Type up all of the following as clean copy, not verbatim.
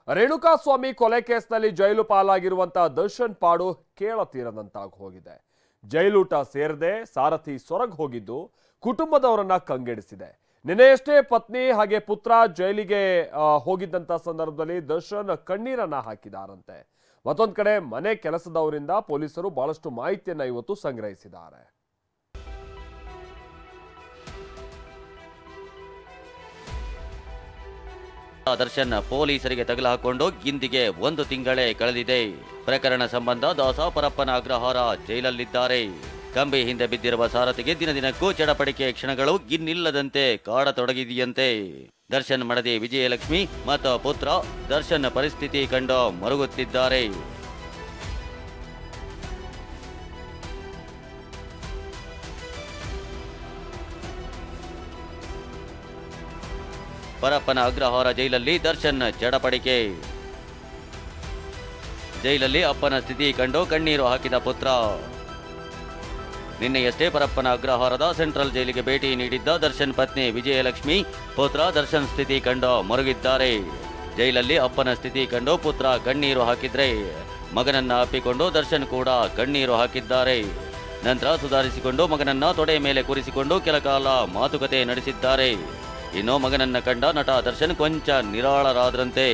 ರೇಣುಕಾಸ್ವಾಮಿ ಕೊಲೆ ಕೇಸ್ನಲ್ಲಿ ಜೈಲು ಪಾಲಾಗಿರುವಂತಹ ದರ್ಶನ್ ಪಾಡು ಕೇಳತೀರದಂತಾಗಿ ಹೋಗಿದೆ. ಜೈಲೂಟ ಸೇರದೆ ಸಾರಥಿ ಸೊರಗ್ ಹೋಗಿದ್ದು ಕುಟುಂಬದವರನ್ನ ಕಂಗೆಡಿಸಿದೆ. ನಿನ್ನೆಯಷ್ಟೇ ಪತ್ನಿ ಹಾಗೆ ಪುತ್ರ ಜೈಲಿಗೆ ಹೋಗಿದ್ದಂತ ಸಂದರ್ಭದಲ್ಲಿ ದರ್ಶನ್ ಕಣ್ಣೀರನ್ನ ಹಾಕಿದಾರಂತೆ. ಮತ್ತೊಂದು ಕಡೆ ಮನೆ ಕೆಲಸದವರಿಂದ ಪೊಲೀಸರು ಬಹಳಷ್ಟು ಮಾಹಿತಿಯನ್ನ ಇವತ್ತು ಸಂಗ್ರಹಿಸಿದ್ದಾರೆ. ದರ್ಶನ್ ಪೊಲೀಸರಿಗೆ ತಗಲು ಹಾಕೊಂಡು ಗಿಂದಿಗೆ 1 ತಿಂಗಳೇ ಕಳೆದಿದೆ. ಪ್ರಕರಣ ಸಂಬಂಧ ದಾಸ ಪರಪ್ಪನ ಅಗ್ರಹಾರ ಜೈಲಲ್ಲಿದ್ದಾರೆ. ಕಂಬಿ ಹಿಂದೆ ಬಿದ್ದಿರುವ ಸಾರಥಿಗೆ ದಿನದಿನಕ್ಕೂ ಚಡಪಡಿಕೆ ಕ್ಷಣಗಳು ಗಿನ್ನಿಲ್ಲದಂತೆ ಕಾಡತೊಡಗಿದೆಯಂತೆ. ದರ್ಶನ್ ಮಡದಿ ವಿಜಯಲಕ್ಷ್ಮಿ ಮತ್ತು ಪುತ್ರ ದರ್ಶನ್ ಪರಿಸ್ಥಿತಿ ಕಂಡು ಮರುಗುತ್ತಿದ್ದಾರೆ. ಪರಪ್ಪನ ಅಗ್ರಹಾರ ಜೈಲಲ್ಲಿ ದರ್ಶನ್ ಚಡಪಡಿಕೆ. ಜೈಲಲ್ಲಿ ಅಪ್ಪನ ಸ್ಥಿತಿ ಕಂಡು ಕಣ್ಣೀರು ಹಾಕಿದ ಪುತ್ರ. ನಿನ್ನೆಯಷ್ಟೇ ಪರಪ್ಪನ ಅಗ್ರಹಾರದ ಸೆಂಟ್ರಲ್ ಜೈಲಿಗೆ ಭೇಟಿ ನೀಡಿದ್ದ ದರ್ಶನ್ ಪತ್ನಿ ವಿಜಯಲಕ್ಷ್ಮಿ ಪುತ್ರ ದರ್ಶನ್ ಸ್ಥಿತಿ ಕಂಡು ಮರುಗಿದ್ದಾರೆ. ಜೈಲಲ್ಲಿ ಅಪ್ಪನ ಸ್ಥಿತಿ ಕಂಡು ಪುತ್ರ ಕಣ್ಣೀರು ಹಾಕಿದ್ರೆ ಮಗನನ್ನ ಅಪ್ಪಿಕೊಂಡು ದರ್ಶನ್ ಕೂಡ ಕಣ್ಣೀರು ಹಾಕಿದ್ದಾರೆ. ನಂತರ ಸುಧಾರಿಸಿಕೊಂಡು ಮಗನನ್ನ ತೊಡೆ ಮೇಲೆ ಕೂರಿಸಿಕೊಂಡು ಕೆಲ ಕಾಲ ಮಾತುಕತೆ ನಡೆಸಿದ್ದಾರೆ. ಇನ್ನು ಮಗನನ್ನ ಕಂಡ ನಟ ದರ್ಶನ್ ಕೊಂಚ ನಿರಾಳರಾದ್ರಂತೆ.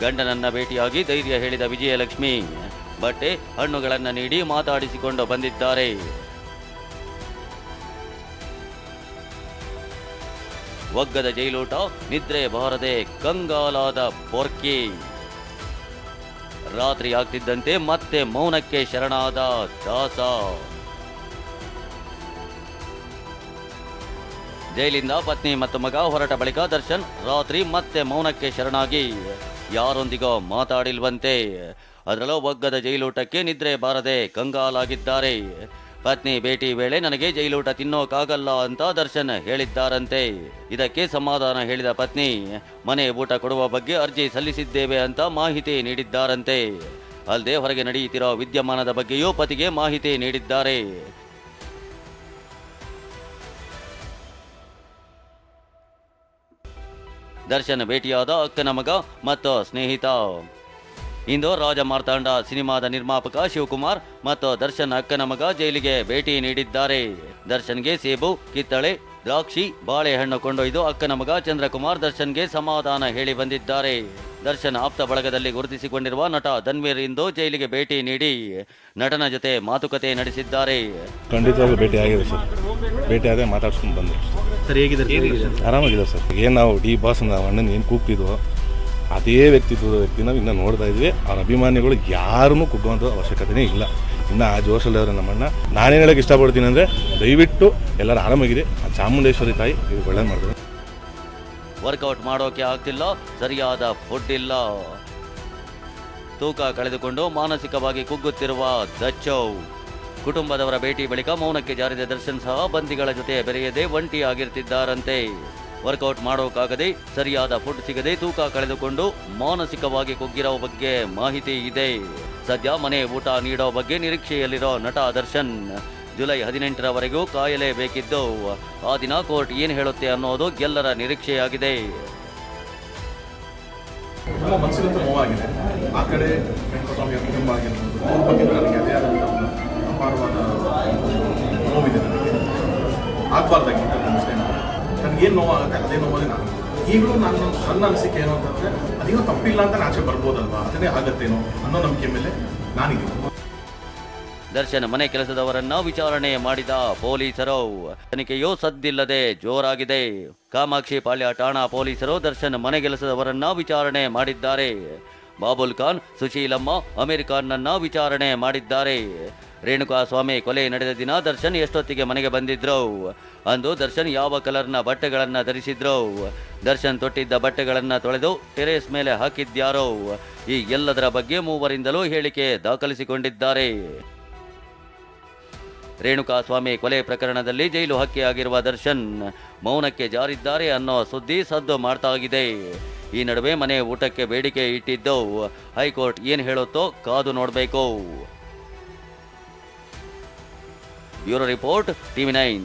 ಗಂಡನನ್ನ ಭೇಟಿಯಾಗಿ ಧೈರ್ಯ ಹೇಳಿದ ವಿಜಯಲಕ್ಷ್ಮಿ ಬಟ್ಟೆ ಹಣ್ಣುಗಳನ್ನ ನೀಡಿ ಮಾತಾಡಿಸಿಕೊಂಡು ಬಂದಿದ್ದಾರೆ. ಒಗ್ಗದ ಜೈಲೂಟ, ನಿದ್ರೆ ಬಾರದೆ ಕಂಗಾಲಾದ ಪೊರ್ಕಿ. ರಾತ್ರಿ ಆಗ್ತಿದ್ದಂತೆ ಮತ್ತೆ ಮೌನಕ್ಕೆ ಶರಣಾದ ದಾಸ. ಜೈಲಿಂದ ಪತ್ನಿ ಮತ್ತು ಮಗ ಹೊರಟ ಬಳಿಕ ದರ್ಶನ್ ರಾತ್ರಿ ಮತ್ತೆ ಮೌನಕ್ಕೆ ಶರಣಾಗಿ ಯಾರೊಂದಿಗೋ ಮಾತಾಡಿಲ್ವಂತೆ. ಅದರಲ್ಲೂ ಒಗ್ಗದ ಜೈಲೂಟಕ್ಕೆ ನಿದ್ರೆ ಬಾರದೆ ಕಂಗಾಲಾಗಿದ್ದಾರೆ. ಪತ್ನಿ ಭೇಟಿ ವೇಳೆ ನನಗೆ ಜೈಲೂಟ ತಿನ್ನೋಕ್ಕಾಗಲ್ಲ ಅಂತ ದರ್ಶನ್ ಹೇಳಿದ್ದಾರಂತೆ. ಇದಕ್ಕೆ ಸಮಾಧಾನ ಹೇಳಿದ ಪತ್ನಿ ಮನೆ ಊಟ ಕೊಡುವ ಬಗ್ಗೆ ಅರ್ಜಿ ಸಲ್ಲಿಸಿದ್ದೇವೆ ಅಂತ ಮಾಹಿತಿ ನೀಡಿದ್ದಾರಂತೆ. ಅಲ್ಲದೆ ಹೊರಗೆ ನಡೆಯುತ್ತಿರೋ ವಿದ್ಯಮಾನದ ಬಗ್ಗೆಯೂ ಪತಿಗೆ ಮಾಹಿತಿ ನೀಡಿದ್ದಾರೆ. ದರ್ಶನ್ ಭೇಟಿಯಾದ ಅಕ್ಕನ ಮಗ ಮತ್ತು ಸ್ನೇಹಿತ. ಇಂದು ರಾಜ ಮಾರ್ತಾಂಡ ಸಿನಿಮಾದ ನಿರ್ಮಾಪಕ ಶಿವಕುಮಾರ್ ಮತ್ತು ದರ್ಶನ್ ಅಕ್ಕನ ಮಗ ಜೈಲಿಗೆ ಭೇಟಿ ನೀಡಿದ್ದಾರೆ. ದರ್ಶನ್ಗೆ ಸೇಬು, ಕಿತ್ತಳೆ, ದ್ರಾಕ್ಷಿ, ಬಾಳೆಹಣ್ಣು ಕೊಂಡೊಯ್ದು ಅಕ್ಕನ ಮಗ ಚಂದ್ರಕುಮಾರ್ ದರ್ಶನ್ಗೆ ಸಮಾಧಾನ ಹೇಳಿ ಬಂದಿದ್ದಾರೆ. ದರ್ಶನ್ ಆಪ್ತ ಬಳಗದಲ್ಲಿ ಗುರುತಿಸಿಕೊಂಡಿರುವ ನಟ ಧನ್ವೀರ್ ಇಂದು ಜೈಲಿಗೆ ಭೇಟಿ ನೀಡಿ ನಟನ ಜೊತೆ ಮಾತುಕತೆ ನಡೆಸಿದ್ದಾರೆ. ಖಂಡಿತವಾಗ್ಲೂ ಭೇಟಿ ಆಗಿದೆ ಸರ್. ಭೇಟಿ ಆದ ಮಾತಾಡ್ಸ್ಕೊಂಡು ಬಂದೆ ಸರ್. ಹೇಗಿದ್ದಾರೆ? ಆರಾಮಾಗಿದೆ ಸರ್. ಏನು ನಾವು ಡಿ ಬಾಸ್ ನಾವು ಅಣ್ಣನ ಏನು ಕೂಗ್ತಿದ್ವೋ ಅದೇ ವ್ಯಕ್ತಿನ ಇನ್ನೂ ನೋಡ್ತಾ ಇದ್ವಿ. ಅವ್ರ ಅಭಿಮಾನಿಗಳು ಯಾರನ್ನೂ ಕುಗ್ಗುವಂಥ ಅವಶ್ಯಕತೆನೇ ಇಲ್ಲ. ಇನ್ನು ಆ ಜೋಶಲ್ಲಿ ಅವರು ನಮ್ಮಣ್ಣ. ನಾನೇನು ಹೇಳೋಕ್ಕೆ ಇಷ್ಟಪಡ್ತೀನಿ ಅಂದರೆ ದಯವಿಟ್ಟು ಎಲ್ಲರೂ ಆರಾಮಾಗಿದೆ. ಆ ಚಾಮುಂಡೇಶ್ವರಿ ತಾಯಿ ಇದು ಒಳ್ಳೇದು ಮಾಡ್ತಾರೆ. ವರ್ಕೌಟ್ ಮಾಡೋಕೆ ಆಗ್ತಿಲ್ಲ, ಸರಿಯಾದ ಫುಡ್ ಇಲ್ಲ, ತೂಕ ಕಳೆದುಕೊಂಡು ಮಾನಸಿಕವಾಗಿ ಕುಗ್ಗುತ್ತಿರುವ ದಚ್ಚೌ. ಕುಟುಂಬದವರ ಭೇಟಿ ಬಳಿಕ ಮೌನಕ್ಕೆ ಜಾರಿದ ದರ್ಶನ್ ಸಹ ಬಂದಿಗಳ ಜೊತೆ ಬೆರೆಯದೆ ಒಂಟಿ ಆಗಿರ್ತಿದ್ದಾರಂತೆ. ವರ್ಕೌಟ್ ಮಾಡೋಕ್ಕಾಗದೆ, ಸರಿಯಾದ ಫುಡ್ ಸಿಗದೆ ತೂಕ ಕಳೆದುಕೊಂಡು ಮಾನಸಿಕವಾಗಿ ಕುಗ್ಗಿರೋ ಬಗ್ಗೆ ಮಾಹಿತಿ ಇದೆ. ಸದ್ಯ ಮನೆ ಊಟ ನೀಡೋ ಬಗ್ಗೆ ನಿರೀಕ್ಷೆಯಲ್ಲಿರೋ ನಟ ದರ್ಶನ್ ಜುಲೈ 18ರವರೆಗೂ ಕಾಯಲೇಬೇಕಿದ್ದು ಆ ದಿನ ಕೋರ್ಟ್ ಏನು ಹೇಳುತ್ತೆ ಅನ್ನೋದು ಎಲ್ಲರ ನಿರೀಕ್ಷೆಯಾಗಿದೆ. ನಮ್ಮ ಮನಸ್ಸಿಗಂತೂ ನೋವಾಗಿದೆ. ಆ ಕಡೆ ವೆಂಕಟಸ್ವಾಮಿಯ ಕುಟುಂಬ ಆಗಿರ್ಬೋದು, ಅವ್ರ ಬಗ್ಗೆ ನನಗೆ ಅದೇ ಆದಂಥ ಅಪಾರವಾದ ನೋವಿದೆ. ನನಗೆ ಆಗಬಾರ್ದಾಗಿತ್ತು. ನನಗೇನು ನೋವಾಗುತ್ತೆ ಅದೇ ನೋವಾಗಿದೆ. ನಾನು ಈಗಲೂ ನನ್ನ ಅನಿಸಿಕೆ ಏನು ಅಂತಂದರೆ ಅದೇನೋ ತಪ್ಪಿಲ್ಲ ಅಂತ ಆಚೆ ಬರ್ಬೋದಲ್ವಾ, ಅದನ್ನೇ ಆಗತ್ತೇನೋ ಅನ್ನೋ ನಂಬಿಕೆ ಮೇಲೆ ನಾನಿದ್ದೀನಿ. ದರ್ಶನ್ ಮನೆ ಕೆಲಸದವರನ್ನ ವಿಚಾರಣೆ ಮಾಡಿದ ಪೊಲೀಸರು. ತನಿಖೆಯೂ ಸದ್ದಿಲ್ಲದೆ ಜೋರಾಗಿದೆ. ಕಾಮಾಕ್ಷಿ ಪಾಳ್ಯ ಠಾಣಾ ಪೊಲೀಸರು ದರ್ಶನ್ ಮನೆ ಕೆಲಸದವರನ್ನ ವಿಚಾರಣೆ ಮಾಡಿದ್ದಾರೆ. ಬಾಬುಲ್ ಖಾನ್, ಸುಶೀಲಮ್ಮ, ಅಮೀರ್ ಖಾನ್ನನ್ನ ವಿಚಾರಣೆ ಮಾಡಿದ್ದಾರೆ. ರೇಣುಕಾಸ್ವಾಮಿ ಕೊಲೆ ನಡೆದ ದಿನ ದರ್ಶನ್ ಎಷ್ಟೊತ್ತಿಗೆ ಮನೆಗೆ ಬಂದಿದ್ರು, ಅಂದು ದರ್ಶನ್ ಯಾವ ಕಲರ್ನ ಬಟ್ಟೆಗಳನ್ನ ಧರಿಸಿದ್ರು, ದರ್ಶನ್ ತೊಟ್ಟಿದ್ದ ಬಟ್ಟೆಗಳನ್ನ ತೊಳೆದು ಟೆರೇಸ್ ಮೇಲೆ ಹಾಕಿದ್ಯಾರೋ, ಈ ಎಲ್ಲದರ ಬಗ್ಗೆ ಮೂವರಿಂದಲೂ ಹೇಳಿಕೆ ದಾಖಲಿಸಿಕೊಂಡಿದ್ದಾರೆ. ರೇಣುಕಾಸ್ವಾಮಿ ಕೊಲೆ ಪ್ರಕರಣದಲ್ಲಿ ಜೈಲು ಹಕ್ಕಿಯಾಗಿರುವ ದರ್ಶನ್ ಮೌನಕ್ಕೆ ಜಾರಿದ್ದಾರೆ ಅನ್ನೋ ಸುದ್ದಿ ಸದ್ದು ಮಾಡ್ತಾಗಿದೆ. ಈ ನಡುವೆ ಮನೆ ಊಟಕ್ಕೆ ಬೇಡಿಕೆ ಇಟ್ಟಿದ್ದು ಹೈಕೋರ್ಟ್ ಏನು ಹೇಳುತ್ತೋ ಕಾದು ನೋಡಬೇಕು. Bureau report, TV9.